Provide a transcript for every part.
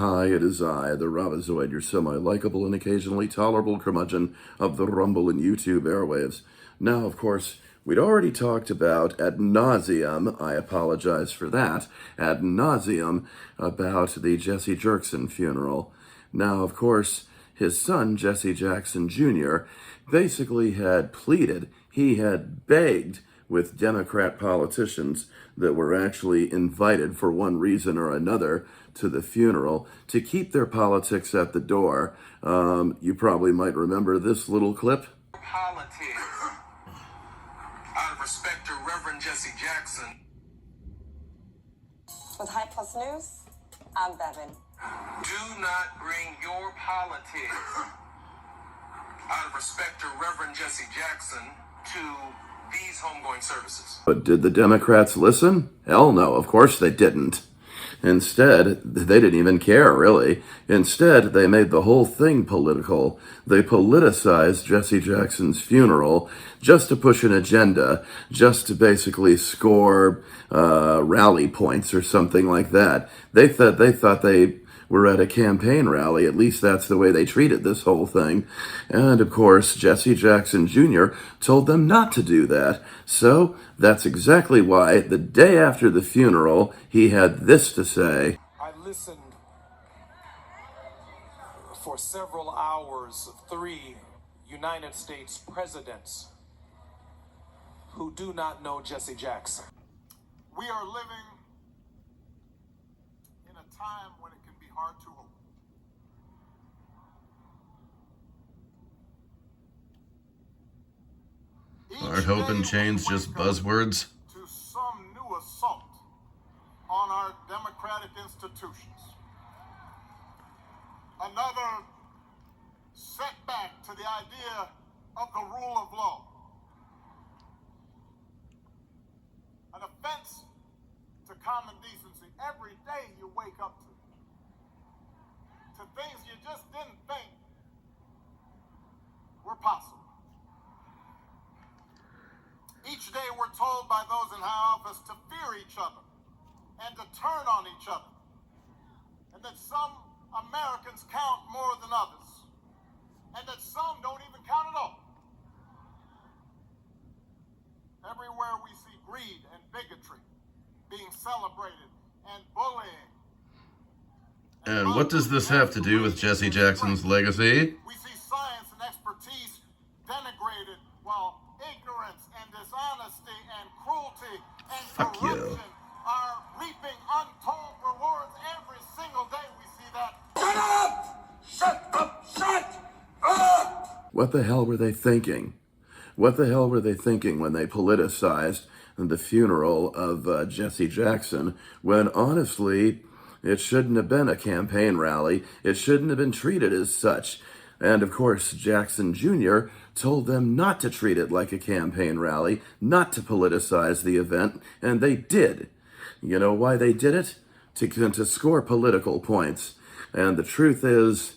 Hi, it is I, the Rabazoid, your semi-likable and occasionally tolerable curmudgeon of the Rumble and YouTube airwaves. Now, of course, we'd already talked about ad nauseum, I apologize for that, ad nauseum about the Jesse Jackson funeral. Now, of course, his son, Jesse Jackson Jr., basically had pleaded, he had begged with Democrat politicians that were actually invited for one reason or another to the funeral to keep their politics at the door. You probably might remember this little clip. Politics. Out of respect to Reverend Jesse Jackson. With High Plus News, I'm Bevan. Do not bring your politics, out of respect to Reverend Jesse Jackson, to these homegoing services. But did the Democrats listen? Hell no, of course they didn't. Instead, they didn't even care, really. Instead, they made the whole thing political. They politicized Jesse Jackson's funeral just to push an agenda, just to basically score rally points or something like that. They thought they were at a campaign rally. At least that's the way they treated this whole thing. And of course, Jesse Jackson Jr. told them not to do that. So that's exactly why the day after the funeral, he had this to say. I listened for several hours of 3 United States presidents who do not know Jesse Jackson. We are living in a time when it can be hard to hope. Aren't hope and change just buzzwords? To some new assault on our democratic institutions. Another setback to the idea of the rule of law. An offense to common decency every day you wake up to things you just didn't think were possible. Each day we're told by those in high office to fear each other and to turn on each other, and that some Americans count more than others, and that some don't even count at all. Everywhere we see greed and bigotry being celebrated and bullying. And what does this have to do with Jesse Jackson's legacy? We see science and expertise denigrated while ignorance and dishonesty and cruelty and corruption are reaping untold rewards every single day. We see that. Shut up! Shut up! Shut up! What the hell were they thinking? What the hell were they thinking when they politicized the funeral of Jesse Jackson, when honestly, it shouldn't have been a campaign rally. It shouldn't have been treated as such. And of course, Jackson Jr. told them not to treat it like a campaign rally, not to politicize the event, and they did. You know why they did it? To score political points. And the truth is,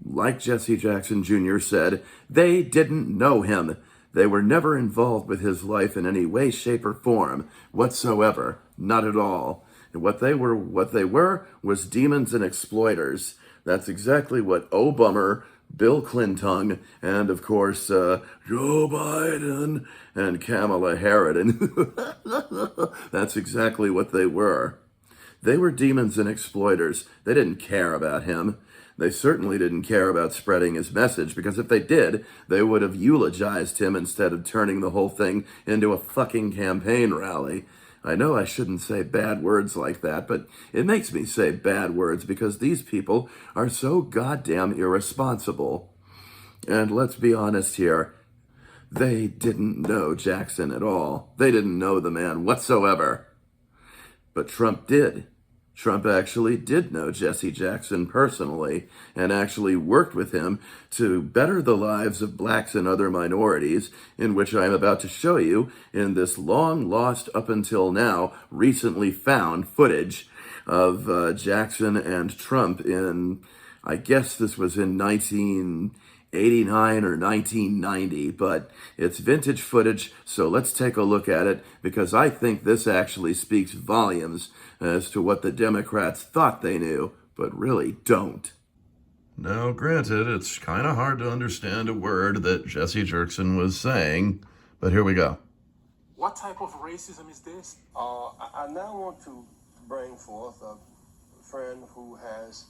like Jesse Jackson Jr. said, they didn't know him. They were never involved with his life in any way, shape, or form whatsoever. Not at all. And what they were was demons and exploiters. That's exactly what Obama, Bill Clinton, and of course, Joe Biden and Kamala Harris. That's exactly what they were. They were demons and exploiters. They didn't care about him. They certainly didn't care about spreading his message, because if they did, they would have eulogized him instead of turning the whole thing into a fucking campaign rally. I know I shouldn't say bad words like that, but it makes me say bad words because these people are so goddamn irresponsible. And let's be honest here, they didn't know Jackson at all. They didn't know the man whatsoever. But Trump did. Trump actually did know Jesse Jackson personally and actually worked with him to better the lives of blacks and other minorities, in which I'm about to show you in this long lost up until now recently found footage of Jackson and Trump in, I guess this was in 1989 or 1990, but it's vintage footage, so let's take a look at it, because I think this actually speaks volumes as to what the Democrats thought they knew, but really don't. Now, granted, it's kind of hard to understand a word that Jesse Jackson was saying, but here we go. What type of racism is this? I now want to bring forth a friend who has,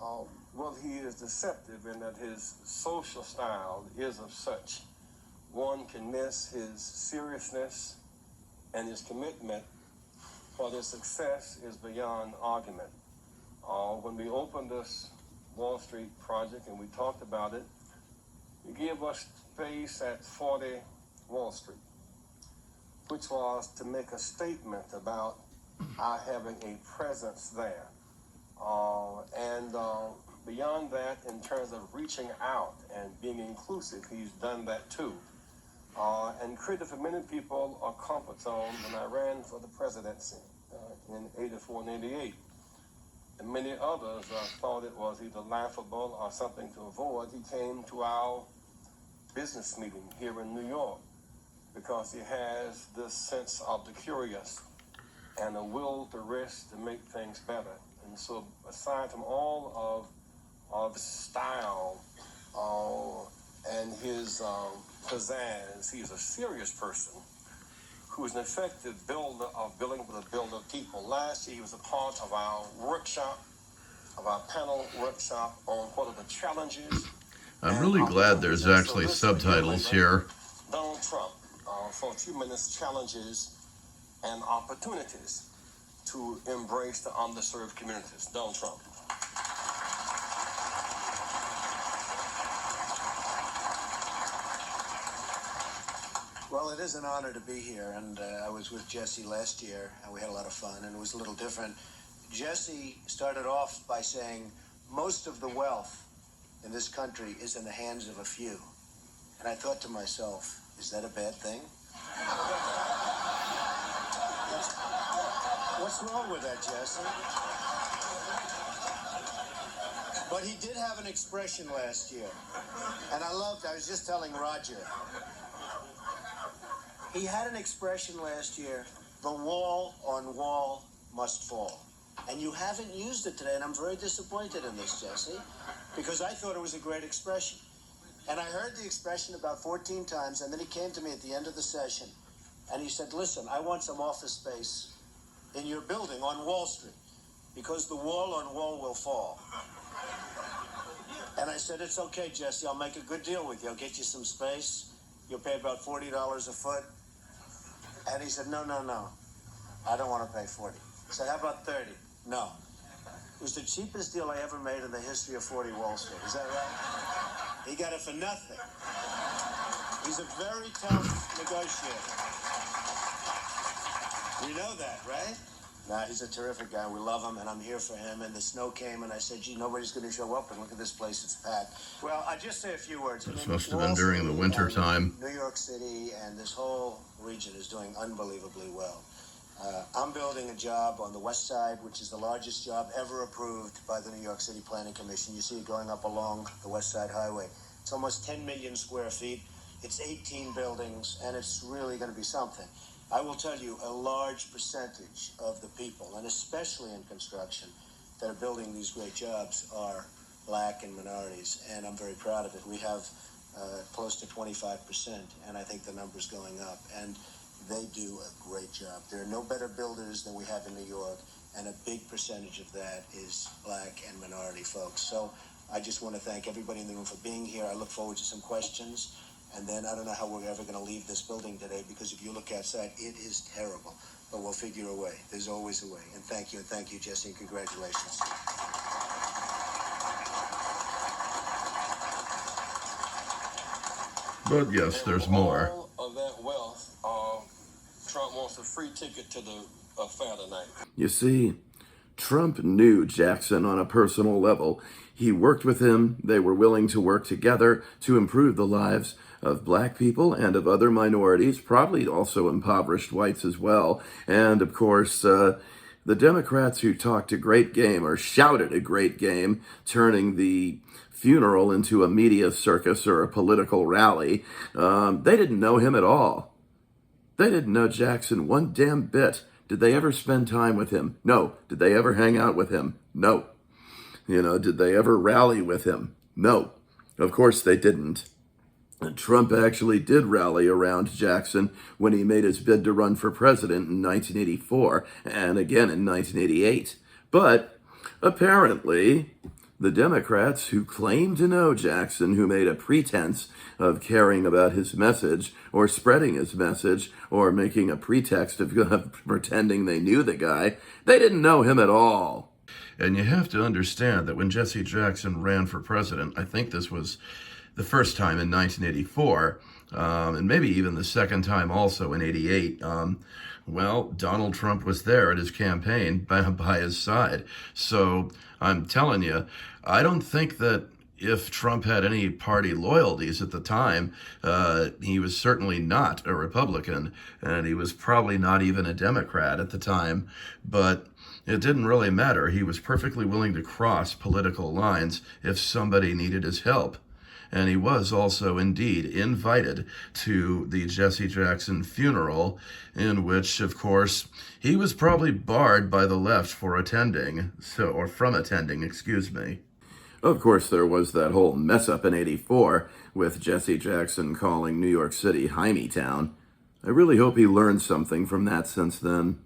well, he is deceptive in that his social style is of such. One can miss his seriousness and his commitment, but his success is beyond argument. When we opened this Wall Street project and we talked about it, he gave us space at 40 Wall Street, which was to make a statement about our having a presence there. And beyond that, in terms of reaching out and being inclusive, he's done that too. And created for many people a comfort zone when I ran for the presidency in 84 and 88. And many others thought it was either laughable or something to avoid. He came to our business meeting here in New York because he has this sense of the curious and a will to risk to make things better. And so aside from all of the style and his pizzazz, he's a serious person who is an effective builder of building with a builder of people. Last year he was a part of our workshop, of our panel workshop on what are the challenges. I'm really glad there's actually subtitles here. Donald Trump, for a few minutes, challenges and opportunities to embrace the underserved communities. Donald Trump. Well, it is an honor to be here, and I was with Jesse last year, and we had a lot of fun, and it was a little different. Jesse started off by saying, most of the wealth in this country is in the hands of a few. And I thought to myself, is that a bad thing? What's wrong with that, Jesse? But he did have an expression last year, and I was just telling Roger, he had an expression last year, the wall on wall must fall. And you haven't used it today, and I'm very disappointed in this, Jesse, because I thought it was a great expression. And I heard the expression about 14 times, and then he came to me at the end of the session, and he said, listen, I want some office space in your building on Wall Street, because the wall on wall will fall. And I said, it's okay, Jesse, I'll make a good deal with you. I'll get you some space. You'll pay about $40 a foot. And he said, no, I don't want to pay 40. I said, how about 30? No. It was the cheapest deal I ever made in the history of 40 Wall Street. Is that right? He got it for nothing. He's a very tough negotiator. You know that, right? Nah, he's a terrific guy. We love him, and I'm here for him. And the snow came, and I said, gee, nobody's going to show up, and look at this place, it's packed. Well, I just say a few words. This must have been during the winter time. New York City and this whole region is doing unbelievably well. I'm building a job on the west side, which is the largest job ever approved by the New York City Planning Commission. You see it going up along the West Side Highway. It's almost 10 million square feet. It's 18 buildings, and it's really going to be something. I will tell you, a large percentage of the people, and especially in construction, that are building these great jobs are black and minorities, and I'm very proud of it. We have close to 25%, and I think the number's going up, and they do a great job. There are no better builders than we have in New York, and a big percentage of that is black and minority folks. So I just want to thank everybody in the room for being here. I look forward to some questions. And then I don't know how we're ever going to leave this building today, because if you look outside, it is terrible. But we'll figure a way. There's always a way. And thank you, Jesse, and congratulations. But yes, there's more. All of that wealth, Trump wants a free ticket to the fair tonight. You see, Trump knew Jackson on a personal level. He worked with him. They were willing to work together to improve the lives of black people and of other minorities, probably also impoverished whites as well. And of course, the Democrats who talked a great game or shouted a great game, turning the funeral into a media circus or a political rally, they didn't know him at all. They didn't know Jackson one damn bit. Did they ever spend time with him? No. Did they ever hang out with him? No. Did they ever rally with him? No, of course they didn't. And Trump actually did rally around Jackson when he made his bid to run for president in 1984 and again in 1988. But apparently, the Democrats who claimed to know Jackson, who made a pretense of caring about his message or spreading his message or making a pretext of pretending they knew the guy, they didn't know him at all. And you have to understand that when Jesse Jackson ran for president, I think this was the first time in 1984, and maybe even the second time also in 88, Donald Trump was there at his campaign by his side. So I'm telling you, I don't think that if Trump had any party loyalties at the time, he was certainly not a Republican, and he was probably not even a Democrat at the time, but it didn't really matter. He was perfectly willing to cross political lines if somebody needed his help. And he was also indeed invited to the Jesse Jackson funeral, in which, of course, he was probably barred by the left for attending, from attending, excuse me. Of course, there was that whole mess up in 84 with Jesse Jackson calling New York City Hymietown. I really hope he learned something from that since then.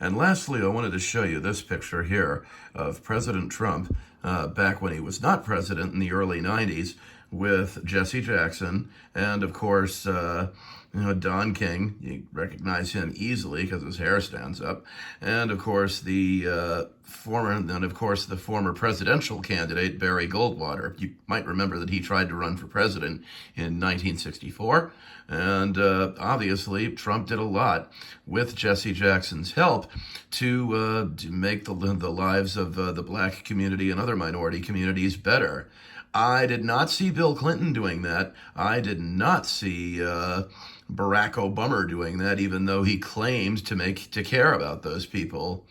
And lastly, I wanted to show you this picture here of President Trump back when he was not president in the early 90s with Jesse Jackson and, of course, Don King. You recognize him easily because his hair stands up. And, of course, the former presidential candidate, Barry Goldwater. You might remember that he tried to run for president in 1964. And obviously, Trump did a lot with Jesse Jackson's help to make the lives of the black community and other minority communities better. I did not see Bill Clinton doing that. I did not see Barack Obama doing that, even though he claimed to care about those people.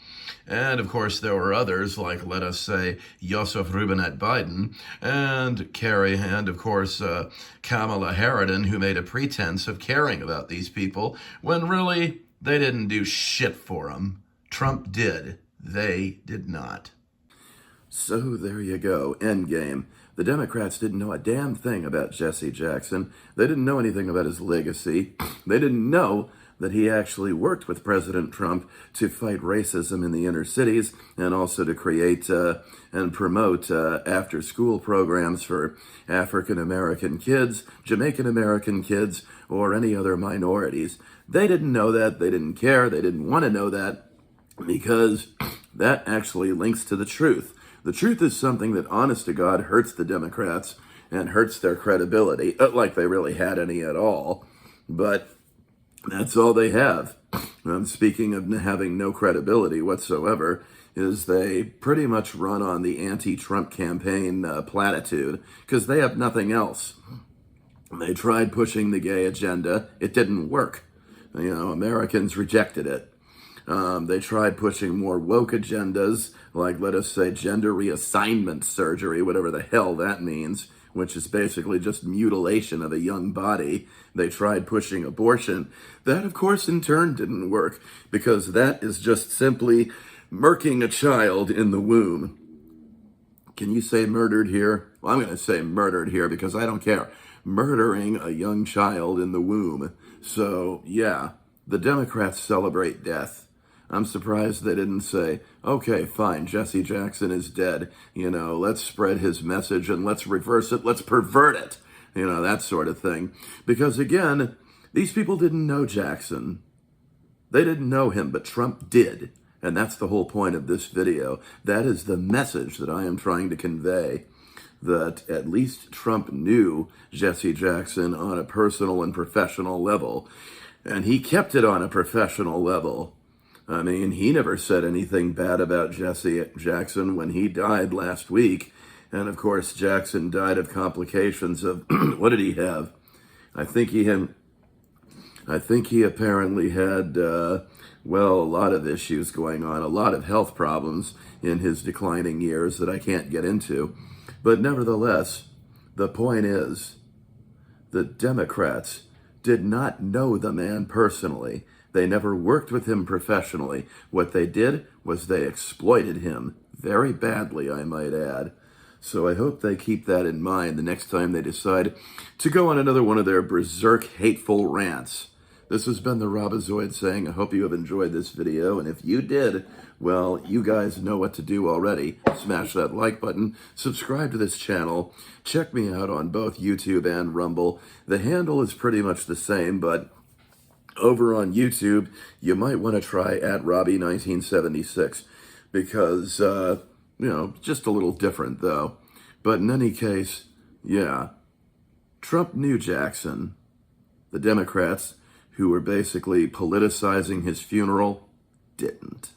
And of course, there were others like, let us say, Joseph Robinette Biden and Kerry, and of course, Kamala Harris, who made a pretense of caring about these people when really they didn't do shit for them. Trump did. They did not. So there you go. Endgame. The Democrats didn't know a damn thing about Jesse Jackson. They didn't know anything about his legacy. They didn't know that he actually worked with President Trump to fight racism in the inner cities and also to create and promote after-school programs for African-American kids, Jamaican-American kids, or any other minorities. They didn't know that. They didn't care. They didn't want to know that because that actually links to the truth. The truth is something that, honest to God, hurts the Democrats and hurts their credibility, like they really had any at all. But that's all they have. Speaking of having no credibility whatsoever, is they pretty much run on the anti-Trump campaign platitude, because they have nothing else. They tried pushing the gay agenda. It didn't work. Americans rejected it. They tried pushing more woke agendas, like, let us say, gender reassignment surgery, whatever the hell that means, which is basically just mutilation of a young body. They tried pushing abortion. That, of course, in turn didn't work, because that is just simply murking a child in the womb. Can you say murdered here? Well, I'm going to say murdered here because I don't care. Murdering a young child in the womb. So, yeah, the Democrats celebrate death. I'm surprised they didn't say, okay, fine, Jesse Jackson is dead. Let's spread his message and let's reverse it. Let's pervert it. That sort of thing. Because again, these people didn't know Jackson. They didn't know him, but Trump did. And that's the whole point of this video. That is the message that I am trying to convey. That at least Trump knew Jesse Jackson on a personal and professional level. And he kept it on a professional level. I mean, he never said anything bad about Jesse Jackson when he died last week. And of course, Jackson died of complications of, what did he have? I think he apparently had, a lot of issues going on, a lot of health problems in his declining years that I can't get into. But nevertheless, the point is, the Democrats did not know the man personally. They never worked with him professionally. What they did was they exploited him. Very badly, I might add. So I hope they keep that in mind the next time they decide to go on another one of their berserk, hateful rants. This has been the Robozoid saying, I hope you have enjoyed this video, and if you did, well, you guys know what to do already. Smash that like button, subscribe to this channel, check me out on both YouTube and Rumble. The handle is pretty much the same, but over on YouTube, you might want to try @Robbie1976, because, just a little different, though. But in any case, yeah, Trump knew Jackson. The Democrats, who were basically politicizing his funeral, didn't.